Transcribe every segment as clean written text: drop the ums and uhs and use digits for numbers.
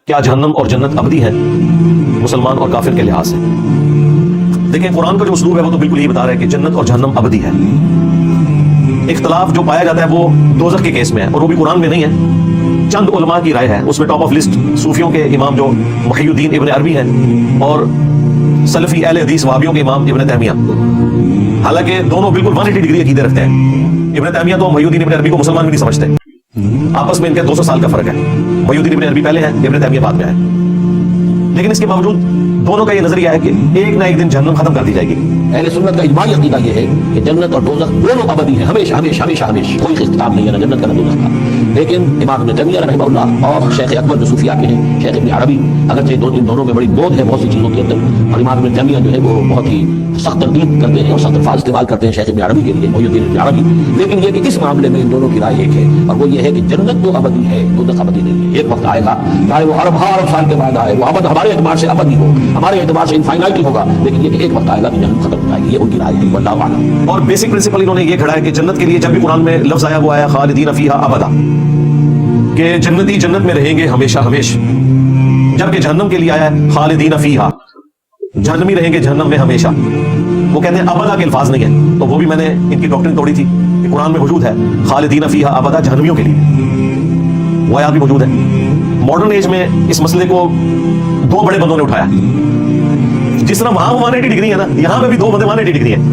کیا جہنم اور جنت ابدی ہے مسلمان اور کافر کے لحاظ سے؟ دیکھیں قرآن کا جو اسلوب ہے وہ تو بالکل یہی بتا رہا ہے کہ جنت اور جہنم ابدی ہے. اختلاف جو پایا جاتا ہے وہ دوزخ کے کیس میں ہے اور وہ بھی قرآن میں نہیں ہے. چند علماء کی رائے ہے, اس میں ٹاپ آف لسٹ صوفیوں کے امام جو محی الدین ابن عربی ہیں اور سلفی اہل حدیث وہابیوں کے امام ابن تیمیہ. حالانکہ دونوں بالکل 180 ڈگری عقیدے رکھتے ہیں. ابن تیمیہ تو محی الدین ابن عربی کو مسلمان بھی نہیں سمجھتے, آپس میں ان کے 200 سال کا فرق ہے. محی الدین ابن عربی پہلے ہیں, ابن تیمیہ بعد میں آئے. لیکن اس کے باوجود دونوں کا یہ نظریہ ہے کہ ایک نہ ایک دن جہنم ختم کر دی جائے گی. اہل سنت کا اجماعی عقیدہ یہ ہے کہ جنت اور دوزخ دونوں ابدی ہیں, ہمیشہ ہمیشہ ہمیشہ ہمیشہ, کوئی اختلاف نہیں ہے نہ جنت کا نہ دوزخ کا. لیکن امام ابن تیمیہ رحمہ اللہ اور شیخ اکبر جو صوفیہ کے ہیں, شیخ ابن عربی, اگرچہ ان دونوں میں بڑی بود ہے بہت سی چیزوں کے اندر, اور امام ابن تیمیہ جو ہے وہ بہت ہی سخت تنقید کرتے ہیں اور سخت الفاظ استعمال کرتے ہیں شیخ ابن عربی کے لیے, محی الدین ابن عربی. لیکن یہ کہ اس معاملے میں ان دونوں کی رائے ایک ہے, اور وہ یہ ہے کہ جنت تو ابدی ہے, دوزخ ابدی نہیں ہے. ایک وقت آئے گا چاہے وہ ارب سال کے بعد آئے, وہ ابد ہمارے اعتبار سے ابدی ہو, ہمارے اعتبار سے انفائنائٹی ہوگا, لیکن یہ کہ ایک وقت آئے گا کہ جہنم ختم ہو جائے گی. یہ ان کی رائے ہے, واللہ اعلم. اور بیسک پرنسپل انہوں نے یہ کھڑا ہے کہ جنت کے لیے جب بھی قرآن میں لفظ آیا وہ آیا خالدین فیہا ابدا, کہ جنتی جنت میں رہیں گے ہمیشہ ہمیشہ. جبکہ جہنم کے لیے آیا ہے خالدین فیہا, جہنمی رہیں گے جہنم میں ہمیشہ. وہ کہتے ہیں ابدا کے الفاظ نہیں ہیں, تو وہ بھی میں نے ان کی ڈاکٹرن توڑی تھی کہ قرآن میں موجود ہے خالدین فیہا ابدا جہنمیوں کے لیے, وہ آیات بھی موجود ہے. ماڈرن ایج میں اس مسئلے کو دو بڑے بندوں نے اٹھایا. جس طرح وہاں 180 ڈگری ہے نا, یہاں پہ بھی دو بندے 180 ڈگری ہیں.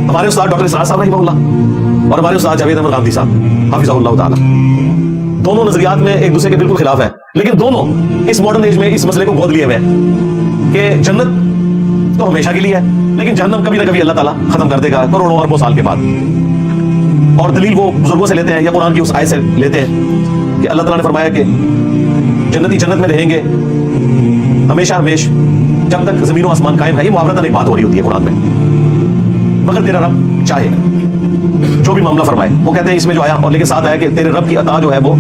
ہمارے استاد ڈاکٹر اسرار صاحب رحمہ اللہ اور ہمارے استاد جاوید احمد غامدی صاحب حافظہ اللہ تعالی. دونوں نظریات میں ایک دوسرے کے بالکل خلاف ہے, لیکن دونوں اس ماڈرن ایج میں اس مسئلے کو گود لیے ہوئے ہیں کہ جنت تو ہمیشہ کے لیے ہے, لیکن جہنم کبھی نہ کبھی اللہ تعالیٰ ختم کر دے گا کروڑوں اربوں سال کے بعد. اور دلیل وہ بزرگوں سے لیتے ہیں یا قرآن کی اس آیت سے لیتے ہیں کہ اللہ تعالیٰ نے فرمایا کہ جنتی جنت میں رہیں گے ہمیشہ ہمیشہ جب تک زمین و آسمان قائم ہے. یہ محاورتاً ایک بات ہو رہی ہوتی ہے قرآن میں, مگر تیرا رب چاہے جو بھی معاملہ فرمائے. وہ کہتے ہیں اس میں جو آیا اور لیکن ساتھ آیا کہ تیرے رب کی عطا جو ہے وہ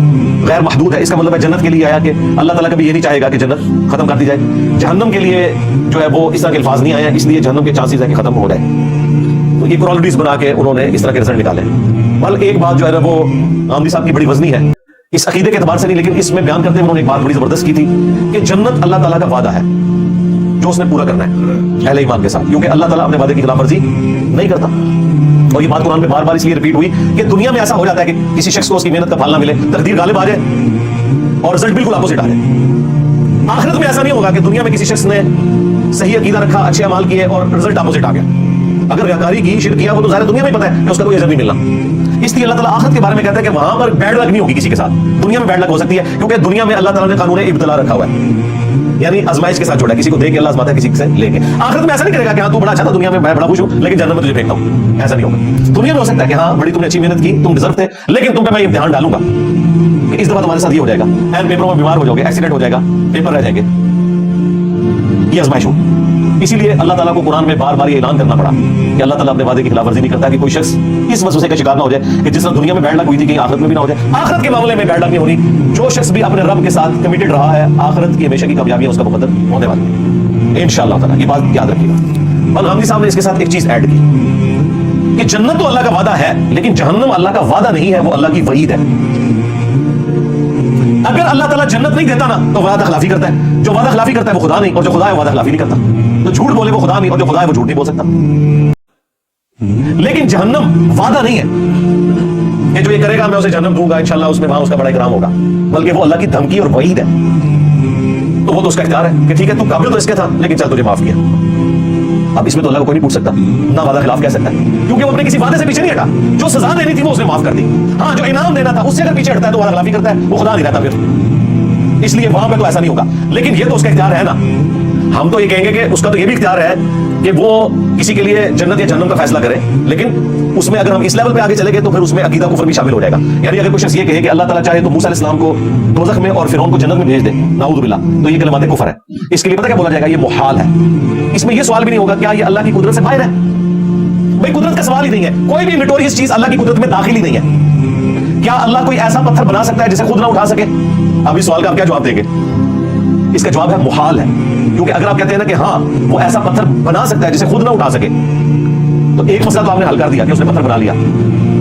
غیر محدود ہے. اس کا مطلب ہے جنت کے لیے آیا کہ اللہ تعالیٰ کبھی یہ نہیں چاہے گا کہ جنت ختم کر دی جائے. جہنم کے لیے جو ہے وہ اس طرح کے الفاظ نہیں آئے, اس لیے جہنم کے چانسز ہے کہ ختم ہو جائے. تو یہ کرالٹیز بنا کے انہوں نے اس طرح کے رزلٹ نکالے. بل ایک بات جو ہے وہ غامدی صاحب کی بڑی وزنی ہے, اس عقیدے کے اعتبار سے نہیں, لیکن اس میں بیان کرتے ہوئے انہوں نے ایک بات بڑی زبردست کی تھی کہ جنت اللہ تعالیٰ کا وعدہ ہے جو اس نے پورا کرنا ہے اہل ایمان کے ساتھ, کیونکہ اللہ تعالیٰ اپنے وعدے کی خلاف ورزی نہیں کرتا. اور یہ بات قرآن میں بار بار اس لیے ریپیٹ ہوئی کہ دنیا میں ایسا ہو جاتا ہے کہ کسی شخص کو اس کی محنت کا پھل نہ ملے, تقدیر غالب آ جائے اور رزلٹ بالکل اپوزٹ آ جائے. آخرت میں ایسا نہیں ہوگا کہ دنیا میں کسی شخص نے صحیح عقیدہ رکھا, اچھے اعمال کیے اور رزلٹ اپوزٹ آ گیا. اگر ریاکاری کی, شرک کیا, وہ تو ظاہر دنیا میں ہی پتا ہے کہ اس کا کوئی اجر نہیں ملنا. اس لیے اللہ تعالیٰ آخرت کے بارے میں کہتا ہے کہ وہاں پر بیڈ لک نہیں ہوگی کسی کے ساتھ. دنیا میں بیڈ لک ہو سکتی ہے کیونکہ دنیا میں اللہ تعالیٰ نے قانون ابتلا رکھا ہوا ہے, یعنی آزمائش کے ساتھ چھوڑا ہے. کسی کو دے کے اللہ آزماتا ہے, کسی سے لے کے. آخرت میں ایسا نہیں کرے گا کہ ہاں تو بڑا اچھا تھا دنیا میں, میں بڑا خوش ہوں, لیکن جنت میں تجھے پھینکتا ہوں. ایسا نہیں ہوگا. دنیا میں ہو سکتا ہے کہ ہاں بڑی تم نے اچھی محنت کی, تم ڈیزرو تھے, لیکن تم پہ میں امتحان ڈالوں گا کہ اس دفعہ تمہارے ساتھ یہ ہو جائے گا, اینڈ پیپروں میں بیمار ہو جاؤ گے, ایکسیڈنٹ ہو جائے گا, پیپر رہ جائیں گے. یہ آزمائش ہو. اسی لیے اللہ تعالیٰ کو قرآن میں بار بار یہ اعلان کرنا پڑا کہ اللہ تعالیٰ اپنے وعدے کی خلاف ورزی نہیں کرتا, کہ کوئی شخص اس وسوسے کا شکار نہ ہو جائے کہ جس طرح دنیا میں بیڈ لک ہوئی تھی کہ آخرت میں بھی نہ ہو جائے. آخرت کے معاملے میں بیڈ لک نہیں ہونی. جو شخص بھی اپنے رب کے ساتھ کمیٹڈ رہا ہے, آخرت کی ہمیشہ کی کامیابیاں اس کا مقدر ہونے والی ہے انشاءاللہ تعالیٰ. یہ بات یاد رکھیے گا. اور غامدی صاحب نے اس کے ساتھ ایک چیز ایڈ کی کہ جنت تو اللہ کا وعدہ ہے, لیکن جہنم اللہ کا وعدہ نہیں ہے, وہ اللہ کی وعید ہے. اگر اللہ تعالیٰ جنت نہیں دیتا نا تو وعدہ خلافی کرتا ہے. جو وعدہ خلافی کرتا ہے وہ خدا نہیں, اور جو خدا ہے وہ وعدہ خلافی نہیں کرتا. تو جھوٹ بولے وہ خدا نہیں, اور جو خدا ہے وہ جھوٹ نہیں بول سکتا. لیکن جہنم وعدہ نہیں ہے کہ جو یہ کرے گا میں اسے جہنم دوں گا انشاءاللہ, اس میں وہاں اس کا بڑا اکرام ہوگا, بلکہ وہ اللہ کی دھمکی اور وعید ہے. تو وہ تو اس کا اختیار ہے کہ ٹھیک ہے تو قابل تو اس کے تھا, لیکن چل تجھے معاف کیا. اب اس میں تو اللہ کو کوئی نہیں پوچھ سکتا, نہ وعدہ خلاف کہہ سکتا ہے, کیونکہ وہ اپنے کسی وعدے سے پیچھے نہیں ہٹا. جو سزا دینی تھی وہ اس نے معاف کر دی. ہاں جو انعام دینا تھا اس سے اگر پیچھے ہٹتا ہے تو وعدہ خلافی کرتا ہے, وہ خدا نہیں رہتا پھر. اس لیے وہاں پہ تو ایسا نہیں ہوگا. لیکن یہ تو اس کا اختیار ہے نا. ہم تو یہ کہیں گے کہ اس کا تو یہ بھی اختیار ہے کہ وہ کسی کے لیے جنت یا جہنم کا فیصلہ کرے, لیکن اس میں اگر ہم اس لیول پہ آگے چلے گئے تو پھر اس میں عقیدہ کفر بھی شامل ہو جائے گا. یعنی اگر کوئی شخص یہ کہے کہ اللہ تعالیٰ چاہے تو موسیٰ علیہ السلام کو دوزخ میں اور فرعون کو جنت میں بھیج دے, نعوذ باللہ, تو یہ کلمات کفر ہے. اس کے لیے پتہ کیا بولا جائے گا, یہ محال ہے. اس میں یہ سوال بھی نہیں ہوگا کیا یہ اللہ کی قدرت سے باہر ہے. بھائی قدرت کا سوال ہی نہیں ہے. کوئی بھی نوٹوریس چیز اللہ کی قدرت میں داخل ہی نہیں ہے. کیا اللہ کوئی ایسا پتھر بنا سکتا ہے جسے خود نہ اٹھا سکے؟ اب اس سوال کا آپ کیا جواب دیں گے؟ اس کا جواب ہے محال ہے. کیونکہ اگر آپ کہتے ہیں نا کہ ہاں وہ ایسا پتھر بنا سکتا ہے جسے خود نہ اٹھا سکے, تو ایک مسئلہ تو آپ نے حل کر دیا کہ اس نے پتھر بنا لیا.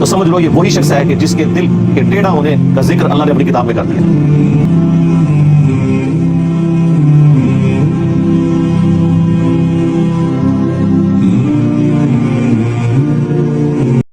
تو سمجھ لو یہ وہی شخص ہے کہ جس کے دل کے ٹیڑھا ہونے کا ذکر اللہ نے اپنی کتاب میں کر دیا.